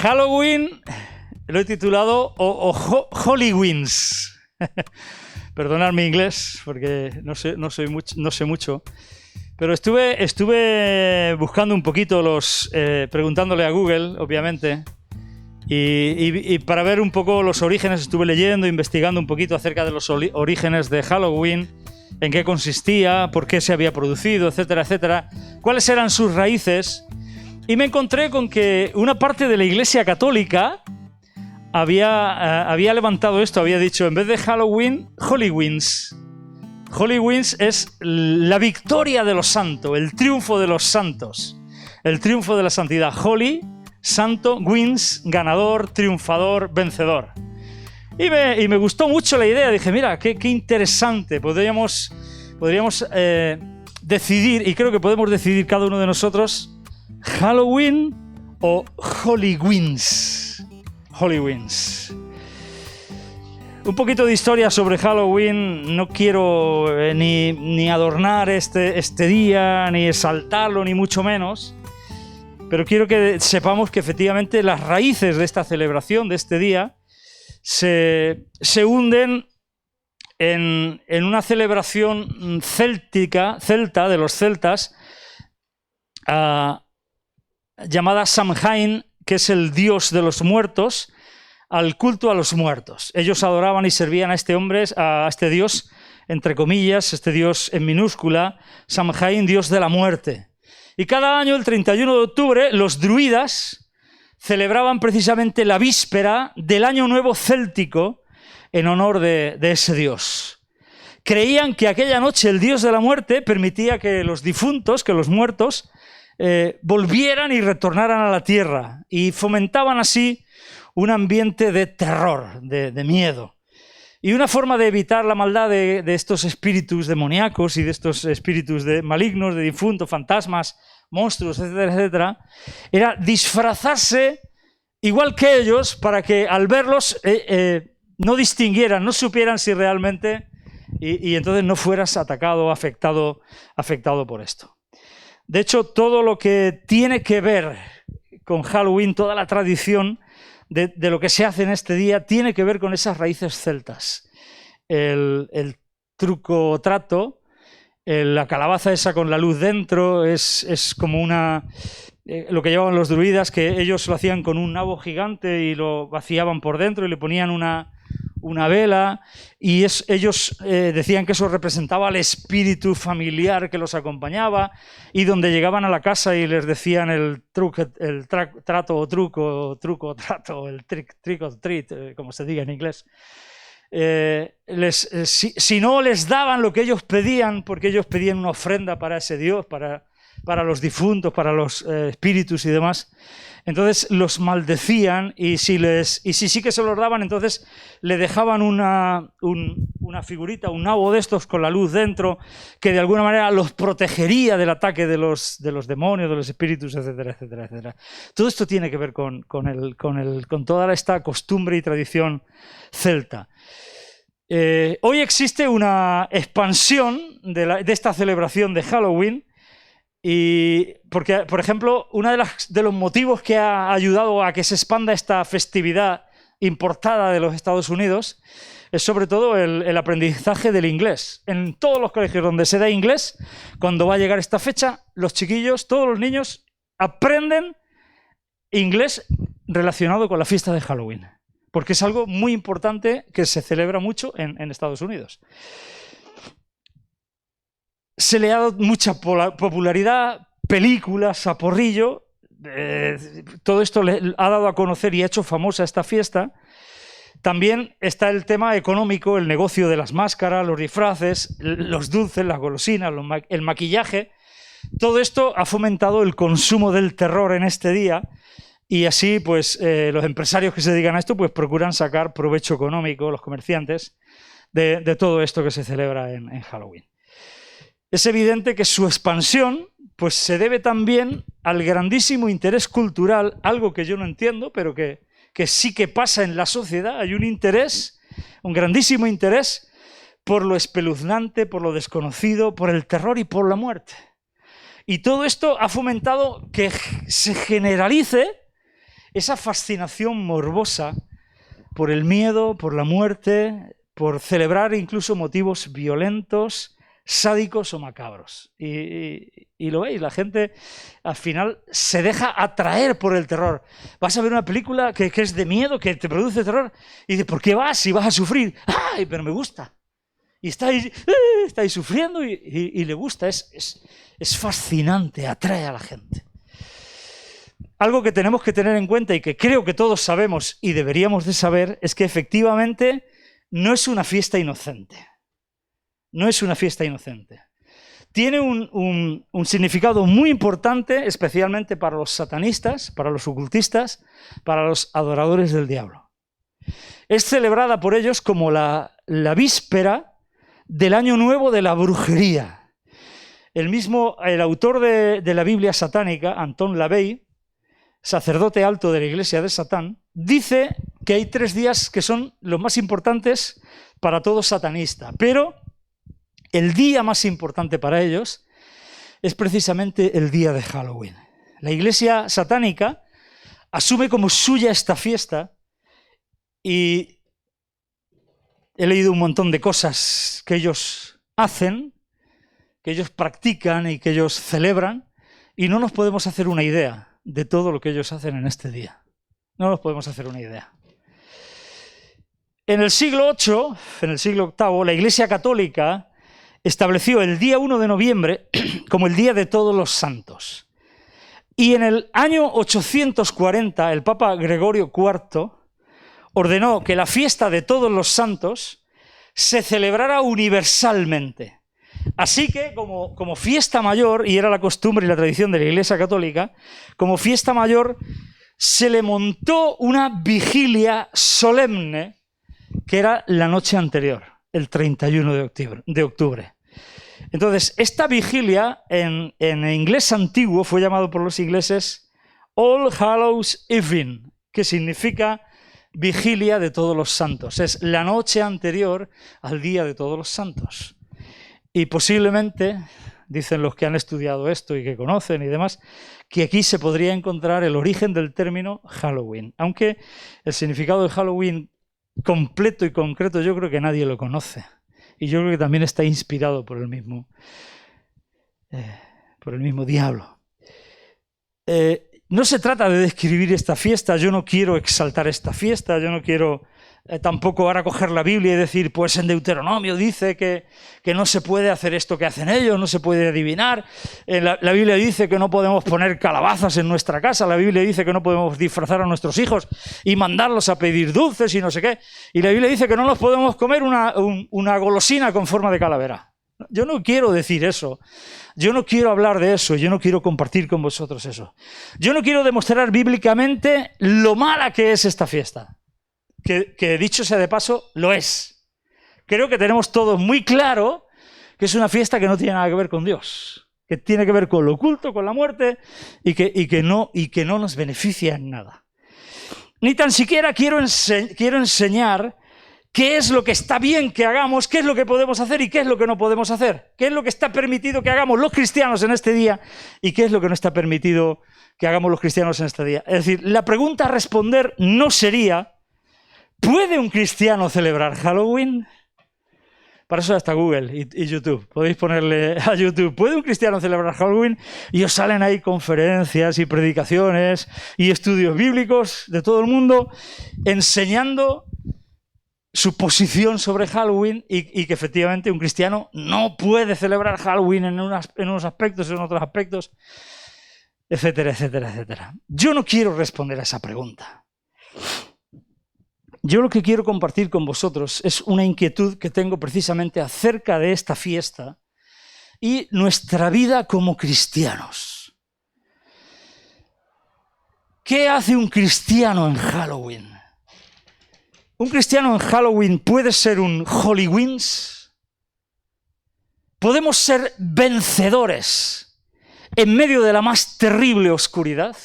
Halloween lo he titulado Hallowins. Perdonad mi inglés porque no sé mucho. Pero estuve buscando un poquito preguntándole a Google, obviamente, y para ver un poco los orígenes estuve leyendo, investigando un poquito acerca de los orígenes de Halloween, en qué consistía, por qué se había producido, etcétera, etcétera, cuáles eran sus raíces, y me encontré con que una parte de la Iglesia Católica había levantado esto, había dicho, en vez de Halloween, Hallowins. Hallowins es la victoria de los santos, el triunfo de los santos, el triunfo de la santidad. Holy, santo, wins, ganador, triunfador, vencedor. Y me gustó mucho la idea, dije, mira, qué interesante, podríamos decidir, y creo que podemos decidir cada uno de nosotros, Halloween o Hallowins. Hallowins. Un poquito de historia sobre Halloween. No quiero ni adornar este día, ni exaltarlo, ni mucho menos. Pero quiero que sepamos que efectivamente las raíces de esta celebración, de este día, se hunden en una celebración celta, de los celtas, llamada Samhain, que es el dios de los muertos, al culto a los muertos. Ellos adoraban y servían a este dios, entre comillas, este dios en minúscula, Samhain, dios de la muerte. Y cada año, el 31 de octubre, los druidas celebraban precisamente la víspera del Año Nuevo Céltico en honor de ese dios. Creían que aquella noche el dios de la muerte permitía que los difuntos, que los muertos, volvieran y retornaran a la tierra, y fomentaban así un ambiente de terror, de miedo. Y una forma de evitar la maldad de estos espíritus demoníacos y de estos espíritus malignos, de difuntos, fantasmas, monstruos, etcétera, etcétera, era disfrazarse igual que ellos para que al verlos no distinguieran, no supieran si realmente, y entonces no fueras atacado o afectado por esto. De hecho, todo lo que tiene que ver con Halloween, toda la tradición de lo que se hace en este día, tiene que ver con esas raíces celtas. El truco trato, la calabaza esa con la luz dentro, es como lo que llevaban los druidas, que ellos lo hacían con un nabo gigante y lo vaciaban por dentro y le ponían una vela, y ellos decían que eso representaba al espíritu familiar que los acompañaba, y donde llegaban a la casa y les decían el trato o truco, truco o trato, el trick or treat, como se diga en inglés, si no les daban lo que ellos pedían, porque ellos pedían una ofrenda para ese dios, para los difuntos, para los espíritus y demás, entonces los maldecían, y si sí que se los daban, entonces le dejaban una figurita, un nabo de estos con la luz dentro, que de alguna manera los protegería del ataque de los demonios, de los espíritus, etcétera, etcétera, etcétera. Todo esto tiene que ver con toda esta costumbre y tradición celta. Hoy existe una expansión de esta celebración de Halloween, y porque, por ejemplo, uno de los motivos que ha ayudado a que se expanda esta festividad importada de los Estados Unidos es sobre todo el aprendizaje del inglés. En todos los colegios donde se da inglés, cuando va a llegar esta fecha, los chiquillos, todos los niños, aprenden inglés relacionado con la fiesta de Halloween, porque es algo muy importante que se celebra mucho en Estados Unidos. Se le ha dado mucha popularidad, películas a porrillo, todo esto le ha dado a conocer y ha hecho famosa esta fiesta. También está el tema económico, el negocio de las máscaras, los disfraces, los dulces, las golosinas, el maquillaje. Todo esto ha fomentado el consumo del terror en este día, y así pues los empresarios que se dedican a esto pues procuran sacar provecho económico, los comerciantes, de todo esto que se celebra en Halloween. Es evidente que su expansión pues se debe también al grandísimo interés cultural, algo que yo no entiendo, pero que sí que pasa en la sociedad. Hay un grandísimo interés por lo espeluznante, por lo desconocido, por el terror y por la muerte. Y todo esto ha fomentado que se generalice esa fascinación morbosa por el miedo, por la muerte, por celebrar incluso motivos violentos, sádicos o macabros. Y lo veis, la gente al final se deja atraer por el terror. Vas a ver una película que es de miedo, que te produce terror, y dices, ¿por qué vas? Si vas a sufrir. ¡Ay, pero me gusta! Y está ahí sufriendo y le gusta, es fascinante, atrae a la gente. Algo que tenemos que tener en cuenta y que creo que todos sabemos y deberíamos de saber es que efectivamente no es una fiesta inocente. No es una fiesta inocente. Tiene un significado muy importante, especialmente para los satanistas, para los ocultistas, para los adoradores del diablo. Es celebrada por ellos como la víspera del año nuevo de la brujería. El autor de la Biblia satánica, Anton LaVey, sacerdote alto de la iglesia de Satán, dice que hay 3 días que son los más importantes para todo satanista, pero el día más importante para ellos es precisamente el día de Halloween. La iglesia satánica asume como suya esta fiesta y he leído un montón de cosas que ellos hacen, que ellos practican y que ellos celebran, y no nos podemos hacer una idea de todo lo que ellos hacen en este día. No nos podemos hacer una idea. En el siglo VIII, la Iglesia Católica estableció el día 1 de noviembre como el Día de Todos los Santos. Y en el año 840, el Papa Gregorio IV ordenó que la fiesta de Todos los Santos se celebrara universalmente. Así que, como fiesta mayor, y era la costumbre y la tradición de la Iglesia Católica, como fiesta mayor se le montó una vigilia solemne que era la noche anterior, el 31 de octubre. Entonces, esta vigilia en inglés antiguo fue llamado por los ingleses All Hallows Evening, que significa vigilia de todos los santos. Es la noche anterior al día de todos los santos. Y posiblemente, dicen los que han estudiado esto y que conocen y demás, que aquí se podría encontrar el origen del término Halloween. Aunque el significado de Halloween completo y concreto yo creo que nadie lo conoce. Y yo creo que también está inspirado por el mismo diablo. No se trata de describir esta fiesta, yo no quiero exaltar esta fiesta, yo no quiero tampoco ahora coger la Biblia y decir, pues en Deuteronomio dice que no se puede hacer esto que hacen ellos, no se puede adivinar. La Biblia dice que no podemos poner calabazas en nuestra casa, la Biblia dice que no podemos disfrazar a nuestros hijos y mandarlos a pedir dulces y no sé qué. Y la Biblia dice que no nos podemos comer una golosina con forma de calavera. Yo no quiero decir eso, yo no quiero hablar de eso, yo no quiero compartir con vosotros eso. Yo no quiero demostrar bíblicamente lo mala que es esta fiesta, que dicho sea de paso, lo es. Creo que tenemos todos muy claro que es una fiesta que no tiene nada que ver con Dios, que tiene que ver con lo oculto, con la muerte y que no nos beneficia en nada. Ni tan siquiera quiero enseñar qué es lo que está bien que hagamos, qué es lo que podemos hacer y qué es lo que no podemos hacer. Qué es lo que está permitido que hagamos los cristianos en este día y qué es lo que no está permitido que hagamos los cristianos en este día. Es decir, la pregunta a responder no sería, ¿puede un cristiano celebrar Halloween? Para eso está Google y YouTube. Podéis ponerle a YouTube, ¿puede un cristiano celebrar Halloween? Y os salen ahí conferencias y predicaciones y estudios bíblicos de todo el mundo enseñando su posición sobre Halloween y que efectivamente un cristiano no puede celebrar Halloween en unos aspectos, en otros aspectos, etcétera, etcétera, etcétera. Yo no quiero responder a esa pregunta. Yo lo que quiero compartir con vosotros es una inquietud que tengo precisamente acerca de esta fiesta y nuestra vida como cristianos. ¿Qué hace un cristiano en Halloween? ¿Un cristiano en Halloween puede ser un Halloween's? ¿Podemos ser vencedores en medio de la más terrible oscuridad?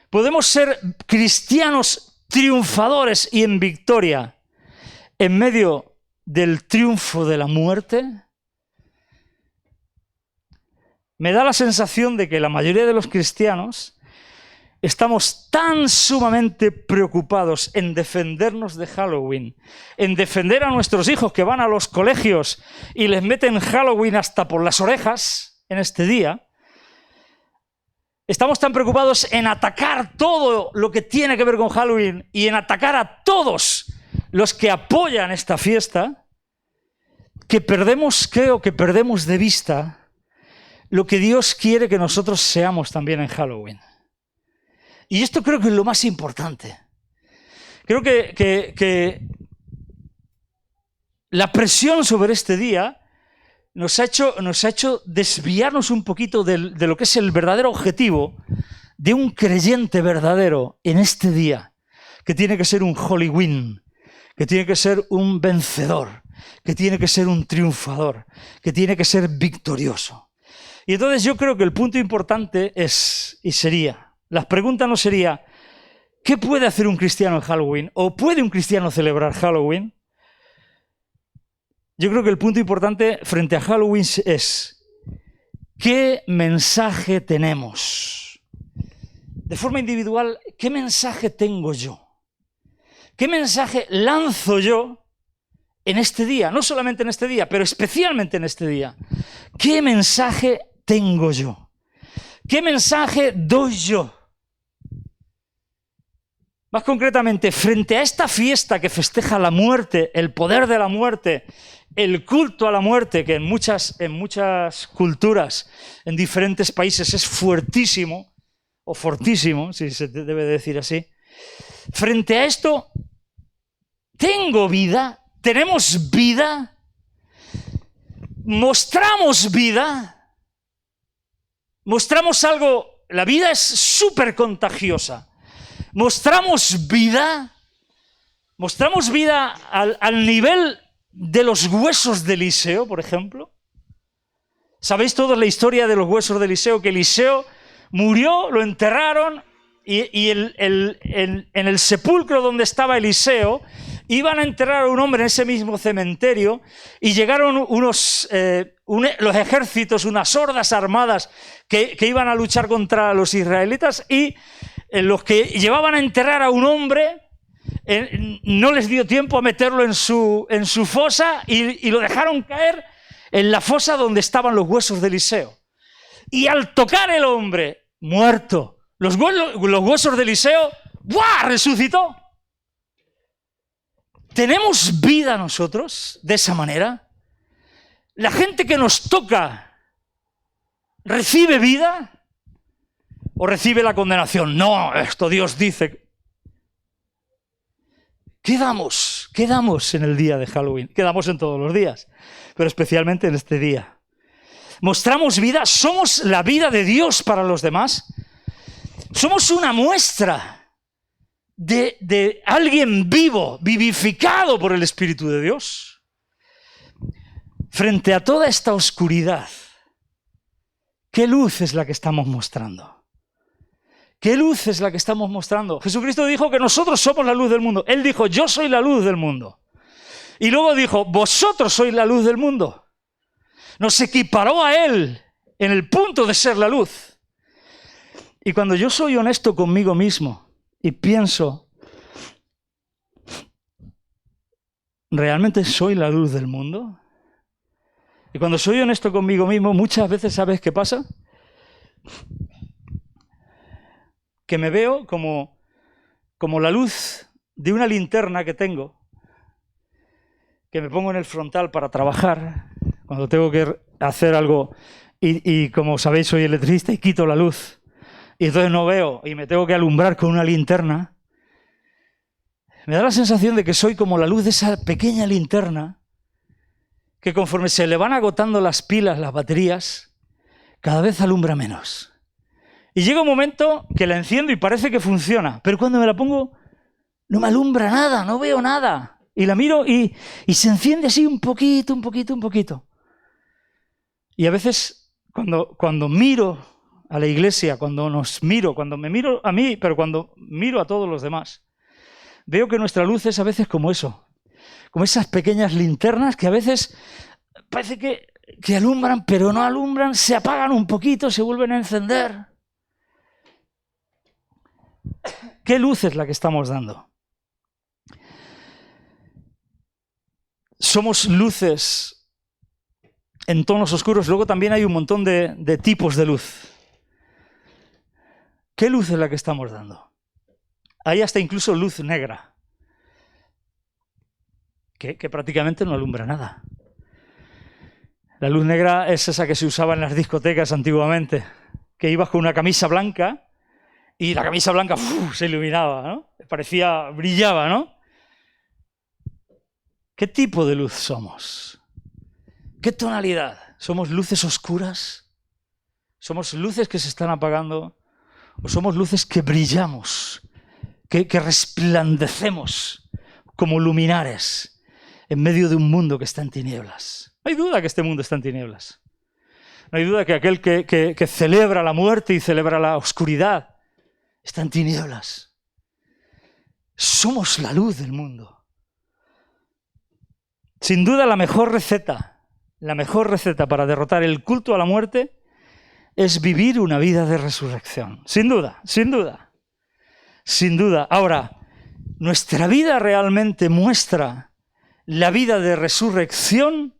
¿Podemos ser cristianos triunfadores y en victoria en medio del triunfo de la muerte? Me da la sensación de que la mayoría de los cristianos estamos tan sumamente preocupados en defendernos de Halloween, en defender a nuestros hijos que van a los colegios y les meten Halloween hasta por las orejas en este día. Estamos tan preocupados en atacar todo lo que tiene que ver con Halloween y en atacar a todos los que apoyan esta fiesta, que creo que perdemos de vista lo que Dios quiere que nosotros seamos también en Halloween. Y esto creo que es lo más importante. Creo que la presión sobre este día nos ha hecho desviarnos un poquito de lo que es el verdadero objetivo de un creyente verdadero en este día, que tiene que ser un Halloween, que tiene que ser un vencedor, que tiene que ser un triunfador, que tiene que ser victorioso. Y entonces yo creo que el punto importante la pregunta no sería, ¿qué puede hacer un cristiano en Halloween? ¿O puede un cristiano celebrar Halloween? Yo creo que el punto importante frente a Halloween es, ¿qué mensaje tenemos? De forma individual, ¿qué mensaje tengo yo? ¿Qué mensaje lanzo yo en este día? No solamente en este día, pero especialmente en este día. ¿Qué mensaje tengo yo? ¿Qué mensaje doy yo? Más concretamente, frente a esta fiesta que festeja la muerte, el poder de la muerte, el culto a la muerte, que en muchas culturas, en diferentes países es fuertísimo, o fortísimo, si se debe decir así. Frente a esto, ¿tengo vida? ¿Tenemos vida? ¿Mostramos vida? ¿Mostramos algo? La vida es súper contagiosa. ¿Mostramos vida? ¿Mostramos vida al nivel de los huesos de Eliseo, por ejemplo? ¿Sabéis todos la historia de los huesos de Eliseo? Que Eliseo murió, lo enterraron y en el sepulcro donde estaba Eliseo iban a enterrar a un hombre en ese mismo cementerio y llegaron los ejércitos, unas hordas armadas que iban a luchar contra los israelitas y los que llevaban a enterrar a un hombre no les dio tiempo a meterlo en su fosa y lo dejaron caer en la fosa donde estaban los huesos de Eliseo. Y al tocar el hombre muerto, los huesos de Eliseo, ¡buah!, resucitó. ¿Tenemos vida nosotros de esa manera? ¿La gente que nos toca recibe vida o recibe la condenación? No, esto Dios dice. ¿Qué damos? ¿Qué damos en el día de Halloween? ¿Qué damos en todos los días? Pero especialmente en este día. ¿Mostramos vida? ¿Somos la vida de Dios para los demás? ¿Somos una muestra de alguien vivo, vivificado por el Espíritu de Dios? Frente a toda esta oscuridad, ¿qué luz es la que estamos mostrando? ¿Qué luz es la que estamos mostrando? Jesucristo dijo que nosotros somos la luz del mundo. Él dijo, yo soy la luz del mundo. Y luego dijo, vosotros sois la luz del mundo. Nos equiparó a Él en el punto de ser la luz. Y cuando yo soy honesto conmigo mismo y pienso, ¿realmente soy la luz del mundo? Y cuando soy honesto conmigo mismo, muchas veces, ¿sabes qué pasa? Que me veo como la luz de una linterna que tengo, que me pongo en el frontal para trabajar, cuando tengo que hacer algo, y como sabéis soy electricista y quito la luz, y entonces no veo, y me tengo que alumbrar con una linterna. Me da la sensación de que soy como la luz de esa pequeña linterna, que conforme se le van agotando las pilas, las baterías, cada vez alumbra menos. Y llega un momento que la enciendo y parece que funciona, pero cuando me la pongo no me alumbra nada, no veo nada. Y la miro y se enciende así un poquito. Y a veces cuando miro a la iglesia, cuando me miro a mí, pero cuando miro a todos los demás, veo que nuestra luz es a veces como eso, como esas pequeñas linternas que a veces parece que alumbran, pero no alumbran, se apagan un poquito, se vuelven a encender. ¿Qué luz es la que estamos dando? Somos luces en tonos oscuros. Luego también hay un montón de tipos de luz. ¿Qué luz es la que estamos dando? Hay hasta incluso luz negra, que prácticamente no alumbra nada. La luz negra es esa que se usaba en las discotecas antiguamente, que ibas con una camisa blanca y la camisa blanca se iluminaba, ¿no? Parecía, brillaba, ¿no? ¿Qué tipo de luz somos? ¿Qué tonalidad? ¿Somos luces oscuras? ¿Somos luces que se están apagando? ¿O somos luces que brillamos, que resplandecemos como luminares en medio de un mundo que está en tinieblas? No hay duda que este mundo está en tinieblas. No hay duda que aquel que celebra la muerte y celebra la oscuridad está en tinieblas. Somos la luz del mundo. Sin duda la mejor receta para derrotar el culto a la muerte es vivir una vida de resurrección. Sin duda, sin duda, sin duda. Ahora, ¿nuestra vida realmente muestra la vida de resurrección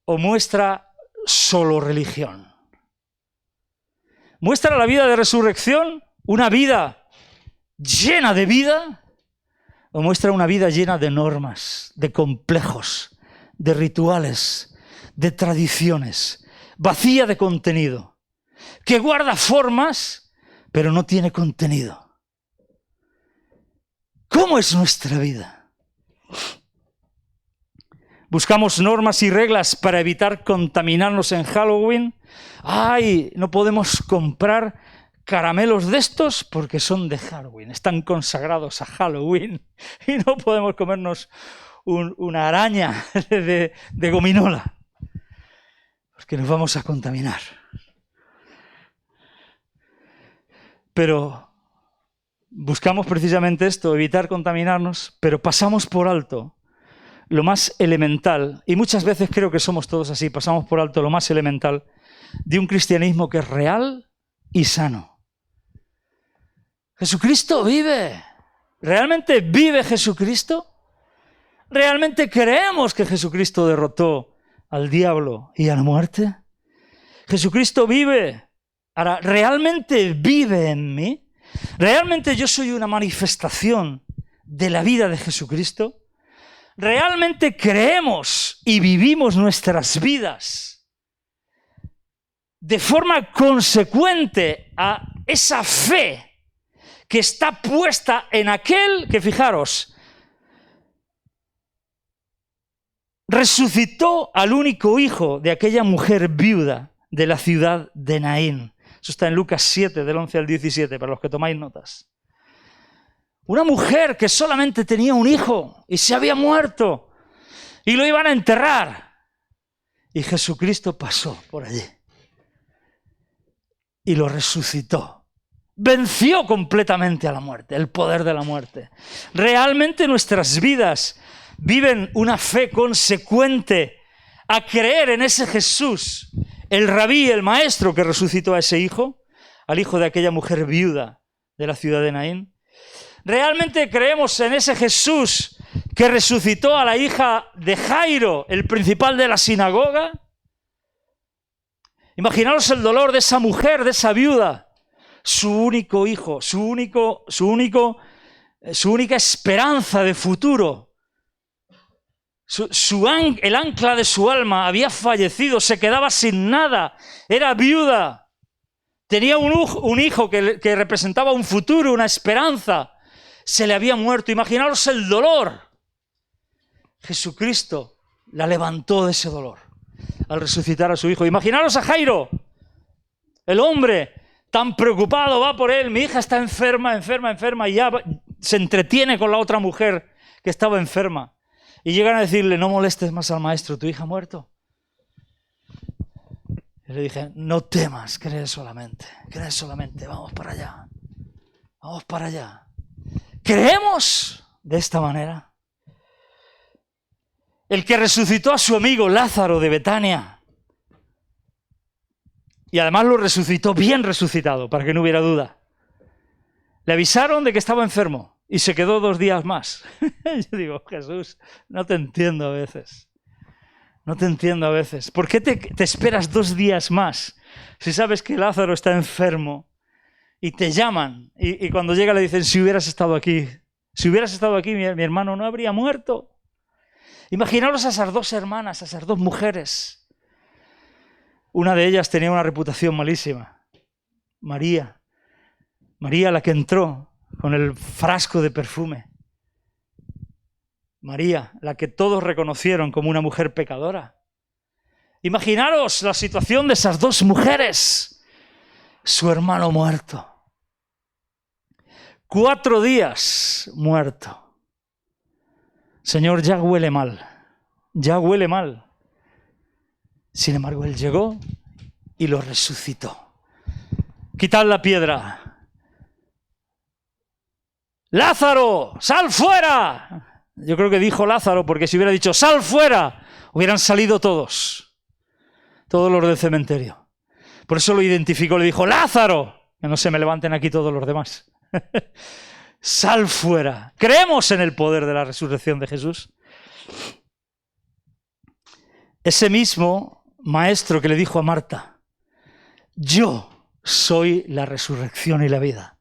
o muestra solo religión? ¿Muestra la vida de resurrección una vida llena de vida o muestra una vida llena de normas, de complejos, de rituales, de tradiciones, vacía de contenido, que guarda formas pero no tiene contenido? ¿Cómo es nuestra vida? Buscamos normas y reglas para evitar contaminarnos en Halloween. ¡Ay! No podemos comprar caramelos de estos porque son de Halloween, están consagrados a Halloween y no podemos comernos una araña de gominola porque nos vamos a contaminar. Pero buscamos precisamente esto, evitar contaminarnos, pero pasamos por alto lo más elemental, y muchas veces creo que somos todos así, pasamos por alto lo más elemental de un cristianismo que es real y sano. Jesucristo vive. ¿Realmente vive Jesucristo? ¿Realmente creemos que Jesucristo derrotó al diablo y a la muerte? Jesucristo vive. Ahora, ¿realmente vive en mí? ¿Realmente yo soy una manifestación de la vida de Jesucristo? ¿Realmente creemos y vivimos nuestras vidas de forma consecuente a esa fe que está puesta en aquel que, fijaros, resucitó al único hijo de aquella mujer viuda de la ciudad de Naín? Eso está en Lucas 7, del 11 al 17, para los que tomáis notas. Una mujer que solamente tenía un hijo y se había muerto y lo iban a enterrar. Y Jesucristo pasó por allí y lo resucitó. Venció completamente a la muerte, el poder de la muerte. Realmente nuestras vidas viven una fe consecuente a creer en ese Jesús, el rabí, el maestro que resucitó a ese hijo, al hijo de aquella mujer viuda de la ciudad de Naín. ¿Realmente creemos en ese Jesús que resucitó a la hija de Jairo, el principal de la sinagoga? Imaginaros el dolor de esa mujer, de esa viuda, su único hijo, su única esperanza de futuro. El ancla de su alma había fallecido, se quedaba sin nada, era viuda. Tenía un hijo que representaba un futuro, una esperanza. Se le había muerto. Imaginaros el dolor. Jesucristo la levantó de ese dolor al resucitar a su hijo. Imaginaros a Jairo, el hombre tan preocupado, va por él. Mi hija está enferma, y ya se entretiene con la otra mujer que estaba enferma. Y llegan a decirle: no molestes más al maestro, tu hija ha muerto. Y le dije: no temas, cree solamente, vamos para allá. ¿Creemos de esta manera? El que resucitó a su amigo Lázaro de Betania, y además lo resucitó bien resucitado, para que no hubiera duda. Le avisaron de que estaba enfermo y se quedó 2 días más. Yo digo, Jesús, no te entiendo a veces. No te entiendo a veces. ¿Por qué te esperas 2 días más si sabes que Lázaro está enfermo y te llaman? Y cuando llega le dicen, si hubieras estado aquí, mi hermano no habría muerto. Imaginaros a esas 2 hermanas, a esas 2 mujeres. Una de ellas tenía una reputación malísima. María, la que entró con el frasco de perfume. María, la que todos reconocieron como una mujer pecadora. Imaginaros la situación de esas 2 mujeres. Su hermano muerto. 4 días muerto. Señor, ya huele mal. Ya huele mal. Sin embargo, Él llegó y lo resucitó. Quitad la piedra. ¡Lázaro, sal fuera! Yo creo que dijo Lázaro, porque si hubiera dicho ¡sal fuera!, hubieran salido todos los del cementerio. Por eso lo identificó, le dijo ¡Lázaro! Que no se me levanten aquí todos los demás. ¡Sal fuera! ¿Creemos en el poder de la resurrección de Jesús? Ese mismo maestro que le dijo a Marta, yo soy la resurrección y la vida.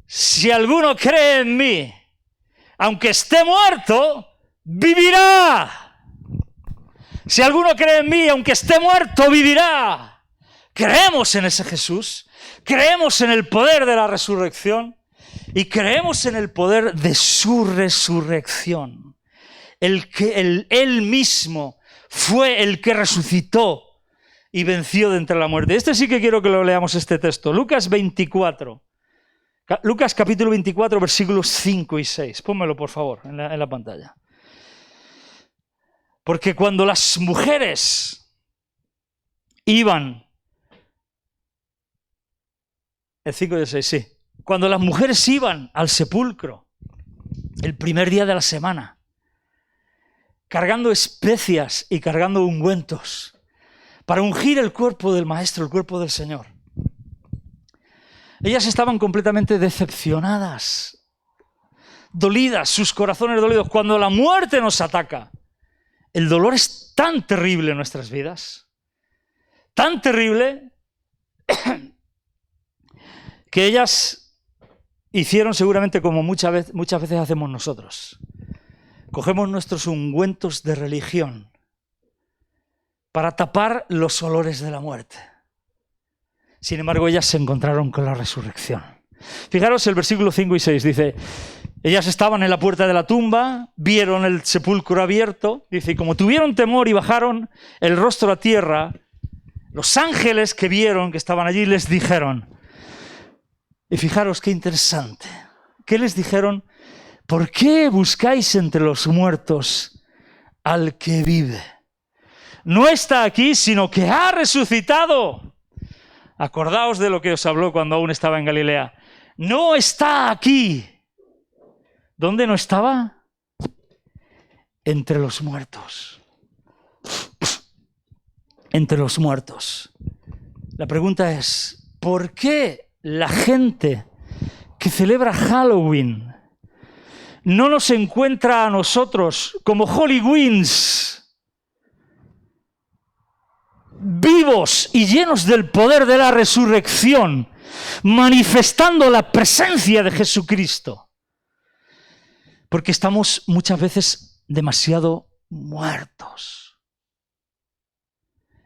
Si alguno cree en mí, aunque esté muerto, vivirá. Si alguno cree en mí, aunque esté muerto, vivirá. Creemos en ese Jesús, creemos en el poder de la resurrección y creemos en el poder de su resurrección. Él mismo fue el que resucitó y venció de entre la muerte. Este sí que quiero que lo leamos, este texto. Lucas capítulo 24, versículos 5 y 6. Pónmelo, por favor, en la pantalla. Porque cuando las mujeres iban... El 5 y el 6, sí. Cuando las mujeres iban al sepulcro, el primer día de la semana, cargando especias y cargando ungüentos, para ungir el cuerpo del Maestro, el cuerpo del Señor, ellas estaban completamente decepcionadas, dolidas, sus corazones dolidos. Cuando la muerte nos ataca, el dolor es tan terrible en nuestras vidas, tan terrible, que ellas hicieron seguramente como muchas veces hacemos nosotros. Cogemos nuestros ungüentos de religión para tapar los olores de la muerte. Sin embargo, ellas se encontraron con la resurrección. Fijaros el versículo 5 y 6, dice, ellas estaban en la puerta de la tumba, vieron el sepulcro abierto, dice, y como tuvieron temor y bajaron el rostro a tierra, los ángeles que vieron que estaban allí les dijeron, y fijaros qué interesante, ¿qué les dijeron? ¿Por qué buscáis entre los muertos al que vive? No está aquí, sino que ha resucitado. Acordaos de lo que os habló cuando aún estaba en Galilea. No está aquí. ¿Dónde no estaba? Entre los muertos. Entre los muertos. La pregunta es, ¿por qué la gente que celebra Halloween no nos encuentra a nosotros como Halloweens, vivos y llenos del poder de la resurrección, manifestando la presencia de Jesucristo? Porque estamos muchas veces demasiado muertos.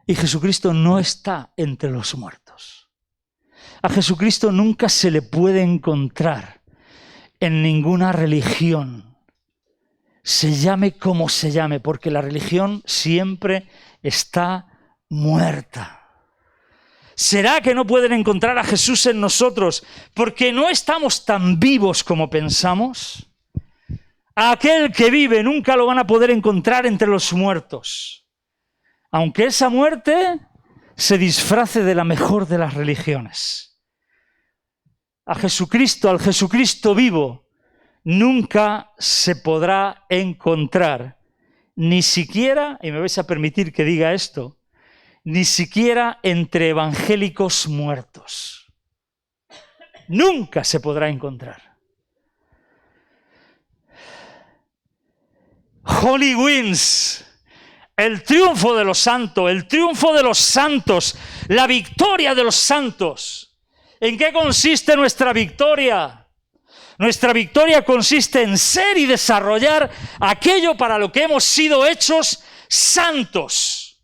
Y Jesucristo no está entre los muertos. A Jesucristo nunca se le puede encontrar en ninguna religión, se llame como se llame, porque la religión siempre está muerta. ¿Será que no pueden encontrar a Jesús en nosotros porque no estamos tan vivos como pensamos? A aquel que vive nunca lo van a poder encontrar entre los muertos, aunque esa muerte se disfrace de la mejor de las religiones. Al Jesucristo vivo, nunca se podrá encontrar, ni siquiera, y me vais a permitir que diga esto, ni siquiera entre evangélicos muertos. nunca se podrá encontrar. Holy Winds, el triunfo de los santos, el triunfo de los santos, la victoria de los santos. ¿En qué consiste nuestra victoria? Nuestra victoria consiste en ser y desarrollar aquello para lo que hemos sido hechos santos.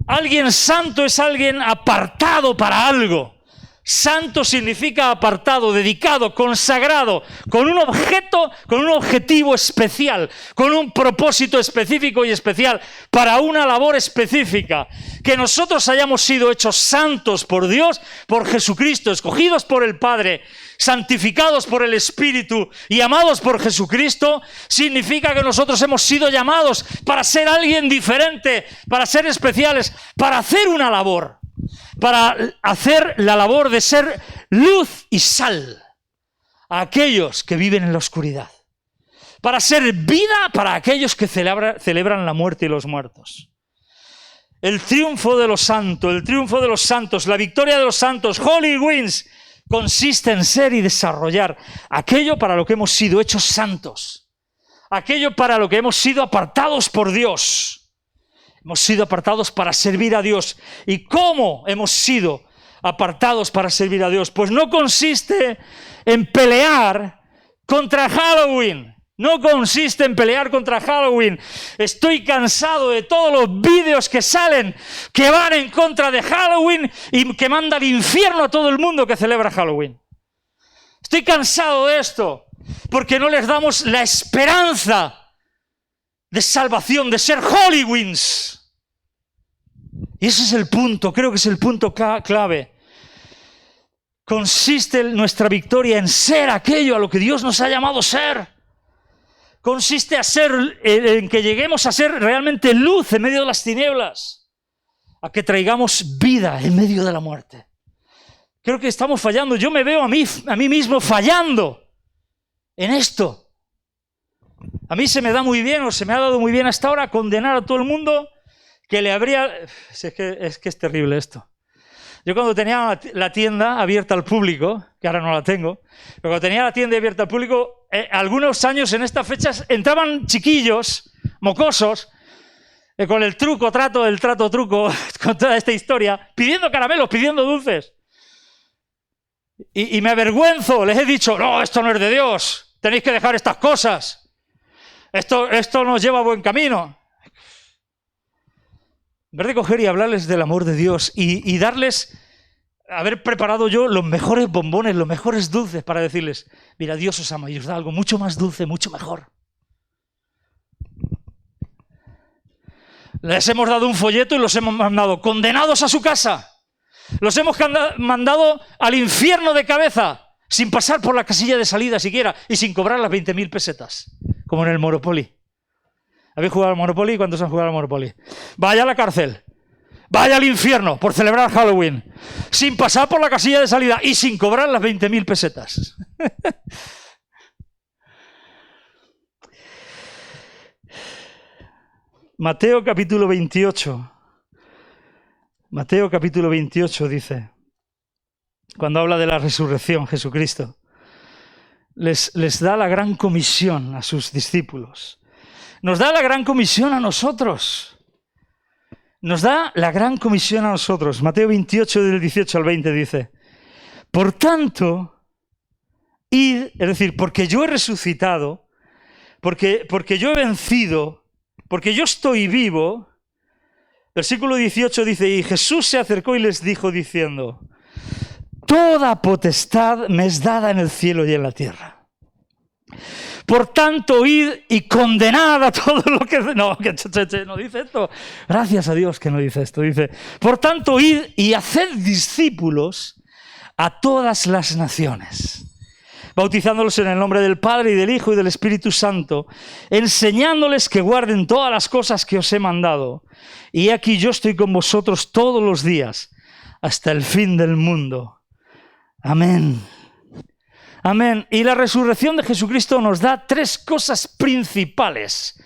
Alguien santo es alguien apartado para algo. Santo significa apartado, dedicado, consagrado, con un objeto, con un objetivo especial, con un propósito específico y especial, para una labor específica. Que nosotros hayamos sido hechos santos por Dios, por Jesucristo, escogidos por el Padre, santificados por el Espíritu y amados por Jesucristo, significa que nosotros hemos sido llamados para ser alguien diferente, para ser especiales, para hacer una labor. Para hacer la labor de ser luz y sal a aquellos que viven en la oscuridad. Para ser vida para aquellos que celebran la muerte y los muertos. El triunfo de los santos, el triunfo de los santos, la victoria de los santos, Holy Winds, consiste en ser y desarrollar aquello para lo que hemos sido hechos santos. Aquello para lo que hemos sido apartados por Dios. Hemos sido apartados para servir a Dios. ¿Y cómo hemos sido apartados para servir a Dios? Pues no consiste en pelear contra Halloween. No consiste en pelear contra Halloween. Estoy cansado de todos los vídeos que salen que van en contra de Halloween y que manda al infierno a todo el mundo que celebra Halloween. Estoy cansado de esto porque no les damos la esperanza de salvación, de ser Holy Winds. Y ese es el punto, creo que es el punto clave. Consiste nuestra victoria en ser aquello a lo que Dios nos ha llamado a ser. Consiste en que lleguemos a ser realmente luz en medio de las tinieblas. A que traigamos vida en medio de la muerte. Creo que estamos fallando. Yo me veo a mí mismo fallando en esto. A mí se me da muy bien, o se me ha dado muy bien hasta ahora, condenar a todo el mundo que le habría... Es que es terrible esto. Yo cuando tenía la tienda abierta al público, que ahora no la tengo, pero cuando tenía la tienda abierta al público, algunos años en estas fechas entraban chiquillos, mocosos, con el trato, con toda esta historia, pidiendo caramelos, pidiendo dulces. Y me avergüenzo, les he dicho, no, esto no es de Dios, tenéis que dejar estas cosas. Esto nos lleva a buen camino. En vez de coger y hablarles del amor de Dios y darles, haber preparado yo los mejores bombones, los mejores dulces para decirles, mira, Dios os ama y os da algo mucho más dulce, mucho mejor. Les hemos dado un folleto y los hemos mandado condenados a su casa. Los hemos mandado al infierno de cabeza, sin pasar por la casilla de salida siquiera y sin cobrar las 20.000 pesetas. Como en el Monopoly. ¿Habéis jugado al Monopoly? ¿Cuántos han jugado al Monopoly? Vaya a la cárcel. Vaya al infierno por celebrar Halloween. Sin pasar por la casilla de salida y sin cobrar las 20.000 pesetas. Mateo capítulo 28. Mateo capítulo 28 dice, cuando habla de la resurrección, Jesucristo, les da la gran comisión a sus discípulos. Nos da la gran comisión a nosotros. Nos da la gran comisión a nosotros. Mateo 28, del 18 al 20 dice, por tanto, id, es decir, porque yo he resucitado, porque yo he vencido, porque yo estoy vivo. Versículo 18 dice, y Jesús se acercó y les dijo diciendo, toda potestad me es dada en el cielo y en la tierra. Por tanto, id y condenad a todo lo que... No dice esto. Gracias a Dios que no dice esto. Dice, por tanto, id y haced discípulos a todas las naciones, bautizándolos en el nombre del Padre y del Hijo y del Espíritu Santo, enseñándoles que guarden todas las cosas que os he mandado. Y aquí yo estoy con vosotros todos los días, hasta el fin del mundo. Amén. Amén. Y la resurrección de Jesucristo nos da tres cosas principales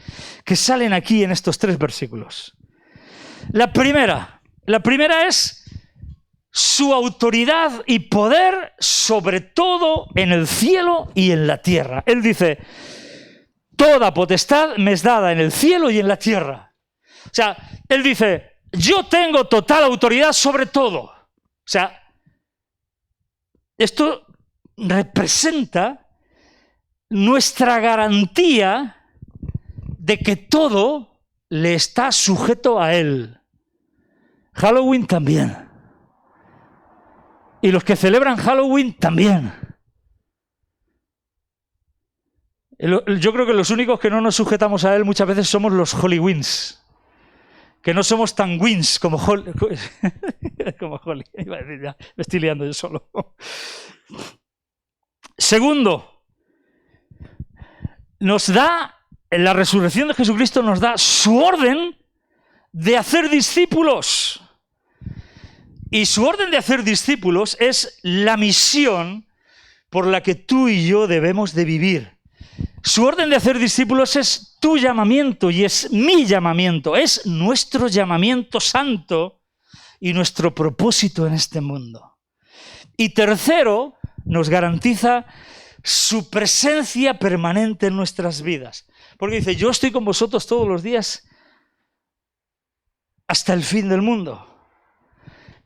que salen aquí en estos tres versículos. La primera es su autoridad y poder sobre todo en el cielo y en la tierra. Él dice, toda potestad me es dada en el cielo y en la tierra. O sea, él dice, yo tengo total autoridad sobre todo. O sea, esto representa nuestra garantía de que todo le está sujeto a él. Halloween también. Y los que celebran Halloween también. Yo creo que los únicos que no nos sujetamos a él muchas veces somos los Hollywins. Que no somos tan wins como Holly. Como Holly. Iba a decir ya, me estoy liando yo solo. Segundo, nos da, en la resurrección de Jesucristo nos da su orden de hacer discípulos. Y su orden de hacer discípulos es la misión por la que tú y yo debemos de vivir. Su orden de hacer discípulos es tu llamamiento y es mi llamamiento, es nuestro llamamiento santo y nuestro propósito en este mundo. Y tercero, nos garantiza su presencia permanente en nuestras vidas. Porque dice, yo estoy con vosotros todos los días hasta el fin del mundo.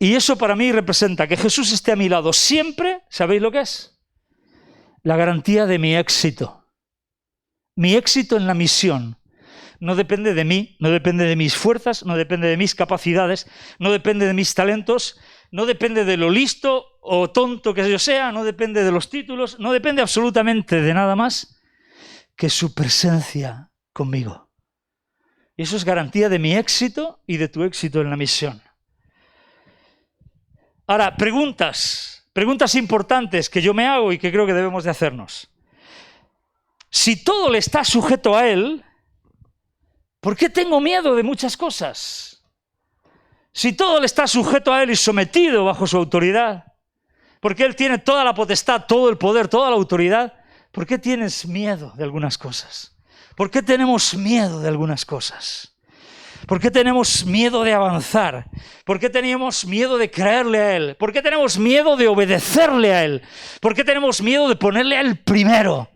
Y eso para mí representa que Jesús esté a mi lado siempre. ¿Sabéis lo que es? La garantía de mi éxito. Mi éxito en la misión no depende de mí, no depende de mis fuerzas, no depende de mis capacidades, no depende de mis talentos, no depende de lo listo o tonto que yo sea, no depende de los títulos, no depende absolutamente de nada más que su presencia conmigo. Y eso es garantía de mi éxito y de tu éxito en la misión. Ahora, preguntas importantes que yo me hago y que creo que debemos de hacernos. Si todo le está sujeto a él, ¿por qué tengo miedo de muchas cosas? Si todo le está sujeto a él y sometido bajo su autoridad, porque él tiene toda la potestad, todo el poder, toda la autoridad, ¿por qué tienes miedo de algunas cosas? ¿Por qué tenemos miedo de algunas cosas? ¿Por qué tenemos miedo de avanzar? ¿Por qué tenemos miedo de creerle a él? ¿Por qué tenemos miedo de obedecerle a él? ¿Por qué tenemos miedo de ponerle a él primero?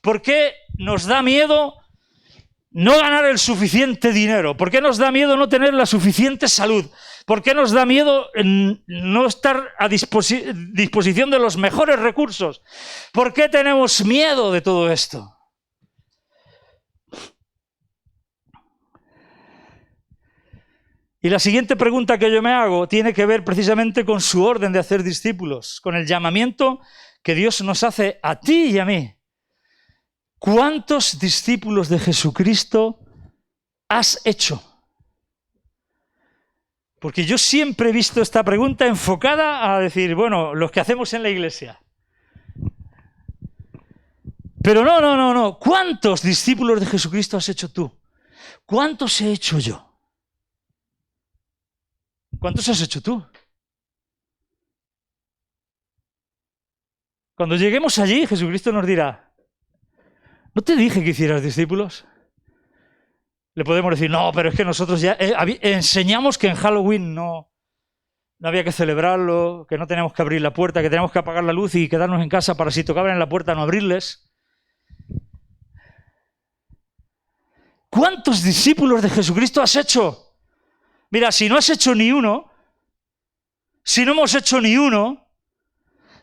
¿Por qué nos da miedo no ganar el suficiente dinero? ¿Por qué nos da miedo no tener la suficiente salud? ¿Por qué nos da miedo no estar a disposición de los mejores recursos? ¿Por qué tenemos miedo de todo esto? Y la siguiente pregunta que yo me hago tiene que ver precisamente con su orden de hacer discípulos, con el llamamiento que Dios nos hace a ti y a mí. ¿Cuántos discípulos de Jesucristo has hecho? Porque yo siempre he visto esta pregunta enfocada a decir, bueno, los que hacemos en la iglesia. Pero no. ¿Cuántos discípulos de Jesucristo has hecho tú? ¿Cuántos he hecho yo? ¿Cuántos has hecho tú? Cuando lleguemos allí, Jesucristo nos dirá, ¿no te dije que hicieras discípulos? Le podemos decir, no, pero es que nosotros ya enseñamos que en Halloween no había que celebrarlo, que no tenemos que abrir la puerta, que tenemos que apagar la luz y quedarnos en casa para si tocaban en la puerta no abrirles. ¿Cuántos discípulos de Jesucristo has hecho? Mira, si no has hecho ni uno, si no hemos hecho ni uno,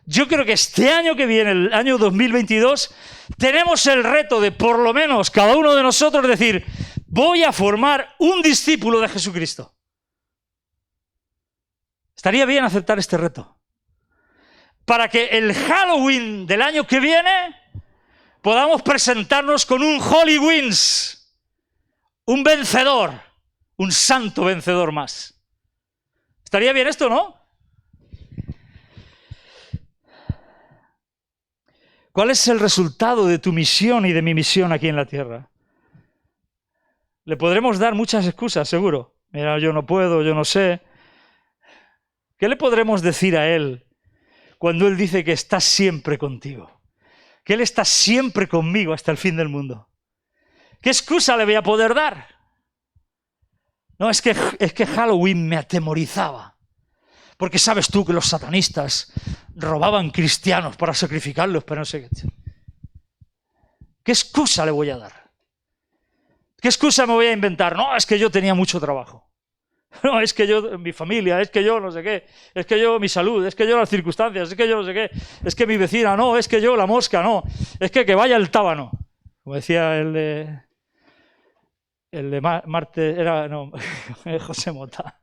yo creo que este año que viene, el año 2022, tenemos el reto de por lo menos cada uno de nosotros decir, voy a formar un discípulo de Jesucristo. Estaría bien aceptar este reto. Para que el Halloween del año que viene podamos presentarnos con un Holy Wins, un vencedor, un santo vencedor más. ¿Estaría bien esto, no? ¿Cuál es el resultado de tu misión y de mi misión aquí en la tierra? Le podremos dar muchas excusas, seguro. Mira, yo no puedo, yo no sé. ¿Qué le podremos decir a él cuando él dice que está siempre contigo? Que él está siempre conmigo hasta el fin del mundo. ¿Qué excusa le voy a poder dar? No, es que Halloween me atemorizaba. Porque sabes tú que los satanistas robaban cristianos para sacrificarlos, pero no sé qué. ¿Qué excusa le voy a dar? ¿Qué excusa me voy a inventar? No, es que yo tenía mucho trabajo. No, es que yo, mi familia, es que yo no sé qué, es que yo mi salud, es que yo las circunstancias, es que yo no sé qué, es que mi vecina, no, es que yo la mosca, no, es que vaya el tábano. Como decía el de Marte, era, no, José Mota,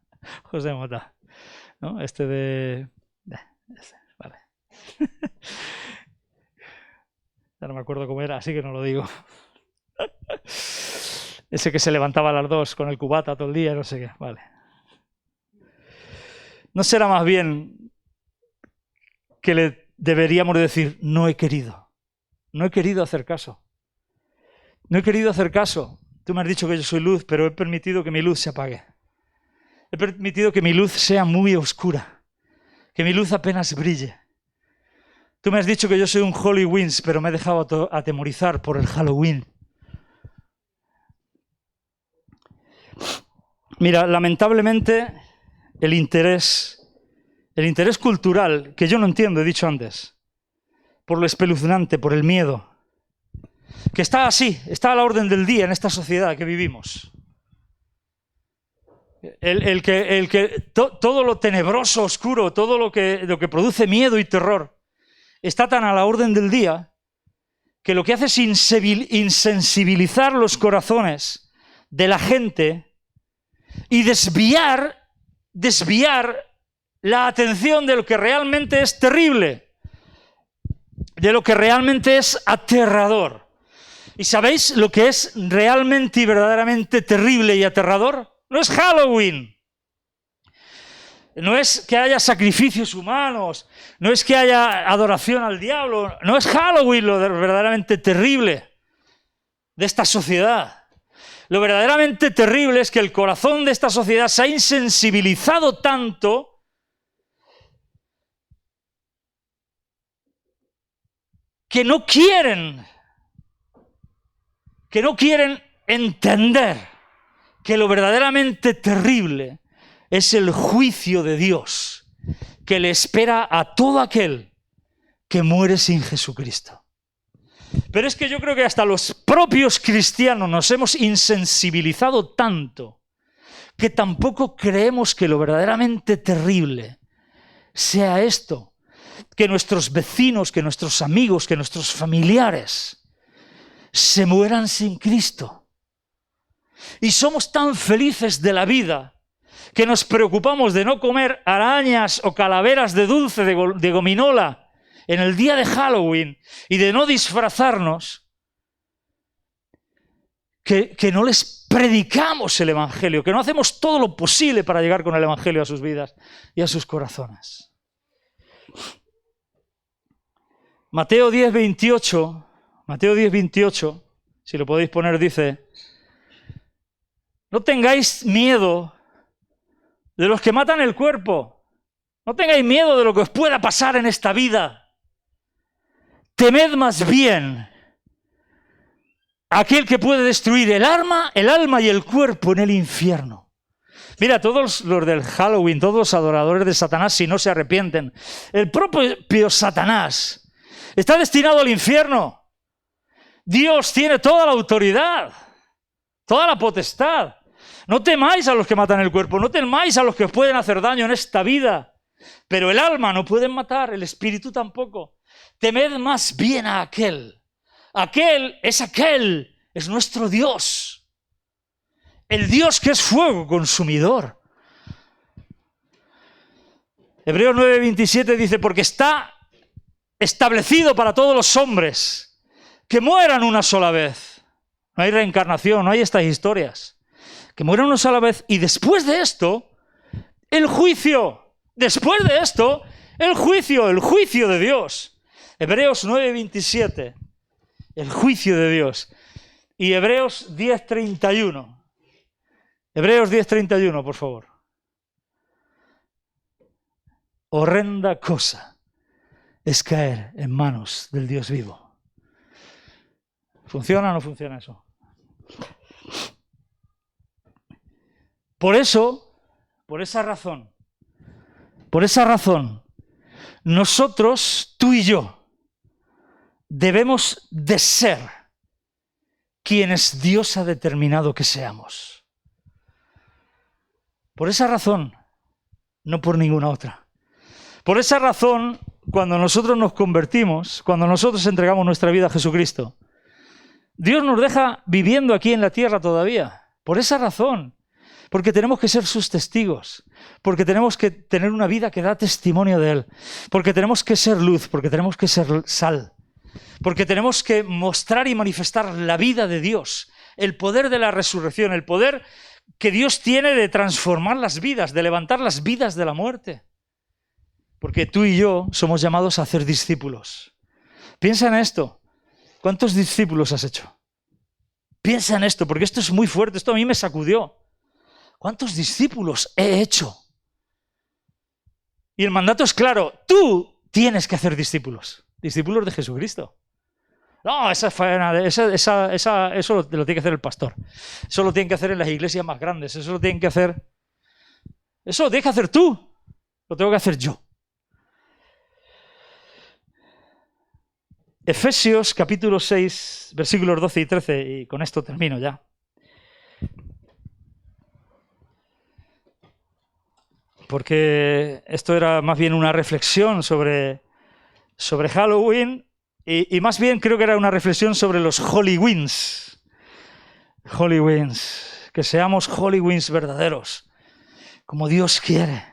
¿no? Vale. Ya no me acuerdo cómo era, así que no lo digo. Ese que se levantaba a las 2 con el cubata todo el día, no sé qué, vale. ¿No será más bien que le deberíamos decir, no he querido hacer caso? No he querido hacer caso. Tú me has dicho que yo soy luz, pero he permitido que mi luz se apague. He permitido que mi luz sea muy oscura, que mi luz apenas brille. Tú me has dicho que yo soy un Holy Wings, pero me he dejado atemorizar por el Halloween. Mira, lamentablemente el interés cultural, que yo no entiendo, he dicho antes, por lo espeluznante, por el miedo, que está así, está a la orden del día en esta sociedad que vivimos. Todo lo tenebroso, oscuro, todo lo que produce miedo y terror, está tan a la orden del día que lo que hace es insensibilizar los corazones de la gente y desviar la atención de lo que realmente es terrible, de lo que realmente es aterrador. ¿Y sabéis lo que es realmente y verdaderamente terrible y aterrador? No es Halloween. No es que haya sacrificios humanos, no es que haya adoración al diablo, no es Halloween lo verdaderamente terrible de esta sociedad. Lo verdaderamente terrible es que el corazón de esta sociedad se ha insensibilizado tanto que no quieren entender que lo verdaderamente terrible es el juicio de Dios que le espera a todo aquel que muere sin Jesucristo. Pero es que yo creo que hasta los propios cristianos nos hemos insensibilizado tanto que tampoco creemos que lo verdaderamente terrible sea esto, que nuestros vecinos, que nuestros amigos, que nuestros familiares se mueran sin Cristo. Y somos tan felices de la vida que nos preocupamos de no comer arañas o calaveras de dulce de gominola en el día de Halloween y de no disfrazarnos, que no les predicamos el Evangelio, que no hacemos todo lo posible para llegar con el Evangelio a sus vidas y a sus corazones. Mateo 10:28, si lo podéis poner, dice: no tengáis miedo de los que matan el cuerpo, no tengáis miedo de lo que os pueda pasar en esta vida. Temed más bien a aquel que puede destruir el alma y el cuerpo en el infierno. Mira, todos los del Halloween, todos los adoradores de Satanás, si no se arrepienten, el propio Satanás está destinado al infierno. Dios tiene toda la autoridad, toda la potestad. No temáis a los que matan el cuerpo, no temáis a los que os pueden hacer daño en esta vida. Pero el alma no pueden matar, el espíritu tampoco. Temed más bien a aquel. Aquel, es nuestro Dios. El Dios que es fuego consumidor. Hebreos 9:27 dice: porque está establecido para todos los hombres que mueran una sola vez. No hay reencarnación, no hay estas historias. Que mueran una sola vez y después de esto, el juicio. Después de esto, el juicio de Dios. Hebreos 9:27, el juicio de Dios. Y Hebreos 10:31. Hebreos 10:31, por favor. Horrenda cosa es caer en manos del Dios vivo. ¿Funciona o no funciona eso? Por esa razón, Por esa razón, nosotros, tú y yo, debemos de ser quienes Dios ha determinado que seamos. Por esa razón, no por ninguna otra. Por esa razón, cuando nosotros nos convertimos, cuando nosotros entregamos nuestra vida a Jesucristo, Dios nos deja viviendo aquí en la tierra todavía. Por esa razón. Porque tenemos que ser sus testigos. Porque tenemos que tener una vida que da testimonio de Él. Porque tenemos que ser luz. Porque tenemos que ser sal. Porque tenemos que mostrar y manifestar la vida de Dios. El poder de la resurrección. El poder que Dios tiene de transformar las vidas, de levantar las vidas de la muerte. Porque tú y yo somos llamados a hacer discípulos. Piensa en esto. ¿Cuántos discípulos has hecho? Piensa en esto, porque esto es muy fuerte, esto a mí me sacudió. ¿Cuántos discípulos he hecho? Y el mandato es claro, tú tienes que hacer discípulos, discípulos de Jesucristo. No, eso lo tiene que hacer el pastor. Eso lo tienen que hacer en las iglesias más grandes, eso lo tienes que hacer tú, lo tengo que hacer yo. Efesios capítulo 6, versículos 12 y 13, y con esto termino ya. Porque esto era más bien una reflexión sobre Halloween, y más bien creo que era una reflexión sobre los Hallowins. Hallowins, que seamos Hallowins verdaderos, como Dios quiere.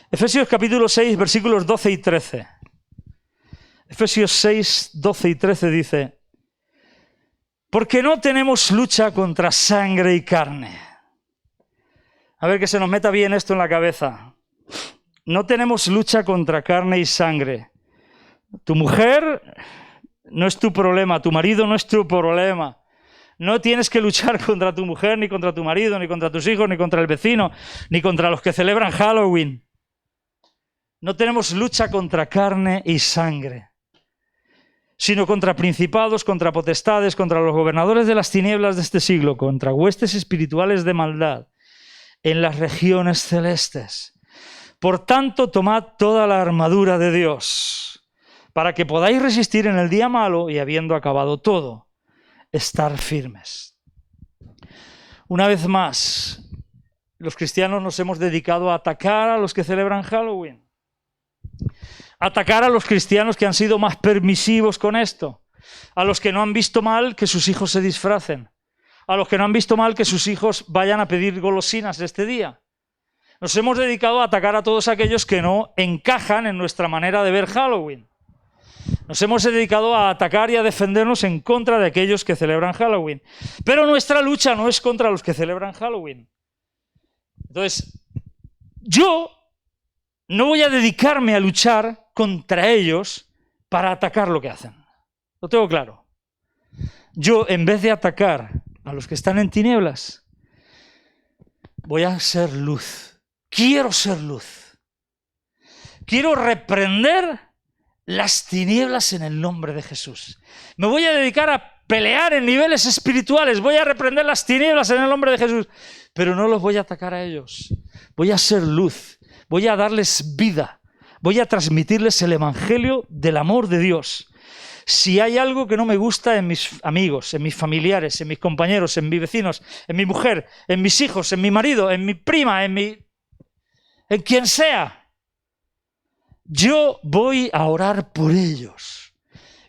Efesios capítulo 6, versículos 12 y 13. Efesios 6, 12 y 13 dice: porque no tenemos lucha contra sangre y carne. A ver, que se nos meta bien esto en la cabeza. No tenemos lucha contra carne y sangre. Tu mujer no es tu problema, tu marido no es tu problema. No tienes que luchar contra tu mujer, ni contra tu marido, ni contra tus hijos, ni contra el vecino, ni contra los que celebran Halloween. No tenemos lucha contra carne y sangre, sino contra principados, contra potestades, contra los gobernadores de las tinieblas de este siglo, contra huestes espirituales de maldad en las regiones celestes. Por tanto, tomad toda la armadura de Dios, para que podáis resistir en el día malo y, habiendo acabado todo, estar firmes. Una vez más, los cristianos nos hemos dedicado a atacar a los que celebran Halloween. Atacar a los cristianos que han sido más permisivos con esto, a los que no han visto mal que sus hijos se disfracen, a los que no han visto mal que sus hijos vayan a pedir golosinas este día. Nos hemos dedicado a atacar a todos aquellos que no encajan en nuestra manera de ver Halloween. Nos hemos dedicado a atacar y a defendernos en contra de aquellos que celebran Halloween. Pero nuestra lucha no es contra los que celebran Halloween. Entonces, yo no voy a dedicarme a luchar contra ellos para atacar lo que hacen. Lo tengo claro. Yo, en vez de atacar a los que están en tinieblas, voy a ser luz. Quiero ser luz. Quiero reprender las tinieblas en el nombre de Jesús. Me voy a dedicar a pelear en niveles espirituales. Voy a reprender las tinieblas en el nombre de Jesús. Pero no los voy a atacar a ellos. Voy a ser luz. Voy a darles vida. Voy a transmitirles el evangelio del amor de Dios. Si hay algo que no me gusta en mis amigos, en mis familiares, en mis compañeros, en mis vecinos, en mi mujer, en mis hijos, en mi marido, en mi prima, en quien sea, yo voy a orar por ellos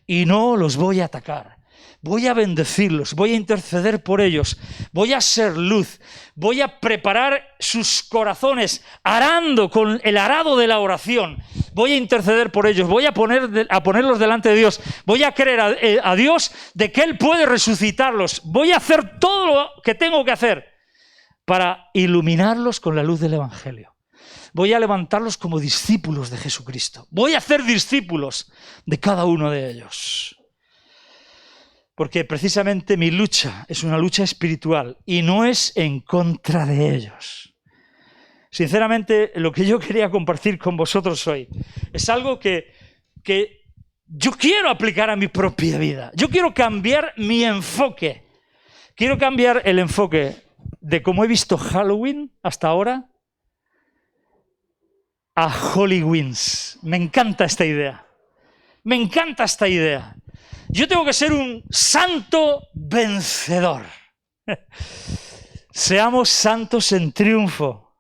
y no los voy a atacar. Voy a bendecirlos, voy a interceder por ellos, voy a ser luz, voy a preparar sus corazones arando con el arado de la oración. Voy a interceder por ellos, voy a ponerlos delante de Dios, voy a creer a Dios de que Él puede resucitarlos. Voy a hacer todo lo que tengo que hacer para iluminarlos con la luz del Evangelio. Voy a levantarlos como discípulos de Jesucristo. Voy a hacer discípulos de cada uno de ellos. Porque precisamente mi lucha es una lucha espiritual y no es en contra de ellos. Sinceramente, lo que yo quería compartir con vosotros hoy es algo que yo quiero aplicar a mi propia vida. Yo quiero cambiar mi enfoque. Quiero cambiar el enfoque de cómo he visto Halloween hasta ahora a Holy Wings. Me encanta esta idea. Me encanta esta idea. Yo tengo que ser un santo vencedor. Seamos santos en triunfo.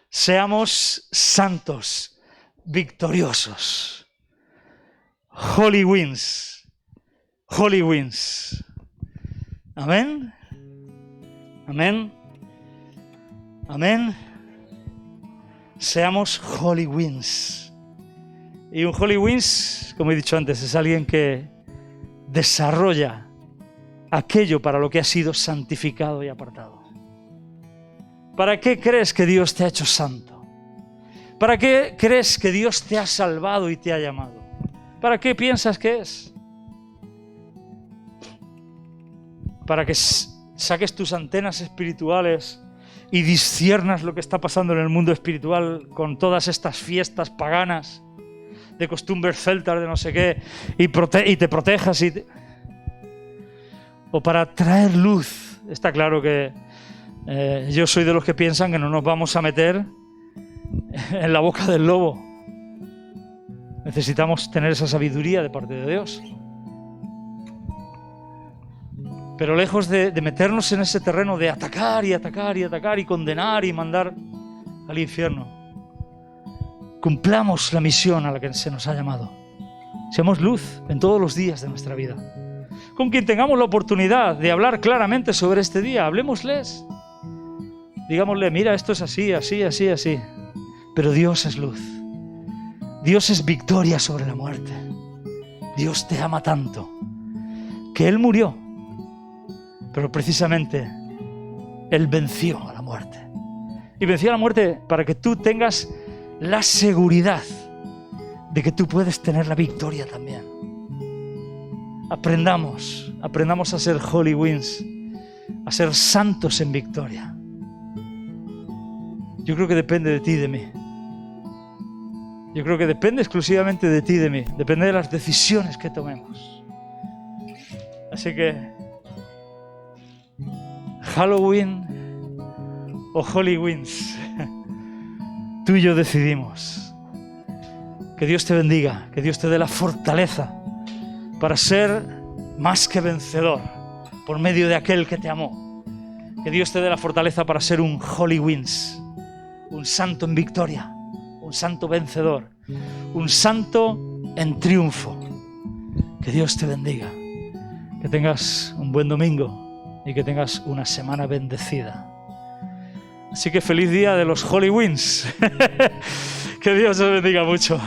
Seamos santos victoriosos. Holy Wings. Holy Wings. Amén. Amén. Amén. Seamos Holy Wings. Y un Holy Wings, como he dicho antes, es alguien que desarrolla aquello para lo que ha sido santificado y apartado. ¿Para qué crees que Dios te ha hecho santo? ¿Para qué crees que Dios te ha salvado y te ha llamado? ¿Para qué piensas que es? Para que saques tus antenas espirituales y disciernas lo que está pasando en el mundo espiritual con todas estas fiestas paganas de costumbres celtas, de no sé qué, y te protejas. O para traer luz. Está claro que yo soy de los que piensan que no nos vamos a meter en la boca del lobo. Necesitamos tener esa sabiduría de parte de Dios. Pero lejos de meternos en ese terreno de atacar y atacar y atacar y condenar y mandar al infierno, cumplamos la misión a la que se nos ha llamado. Seamos luz en todos los días de nuestra vida. Con quien tengamos la oportunidad de hablar claramente sobre este día, hablemosles. Digámosle, mira, esto es así, así, así, así. Pero Dios es luz. Dios es victoria sobre la muerte. Dios te ama tanto que Él murió. Pero precisamente Él venció a la muerte. Y venció a la muerte para que tú tengas la seguridad de que tú puedes tener la victoria también. Aprendamos a ser Holy Wings, a ser santos en victoria. Yo creo que depende de ti y de mí. Yo creo que depende exclusivamente de ti y de mí. Depende de las decisiones que tomemos. Así que Halloween o Holy Wings, tú y yo decidimos. Que Dios te bendiga, que Dios te dé la fortaleza para ser más que vencedor por medio de aquel que te amó. Que Dios te dé la fortaleza para ser un Holy Wings, un santo en victoria, un santo vencedor, un santo en triunfo. Que Dios te bendiga, que tengas un buen domingo y que tengas una semana bendecida. Así que feliz día de los Holy Wings. Que Dios os bendiga mucho.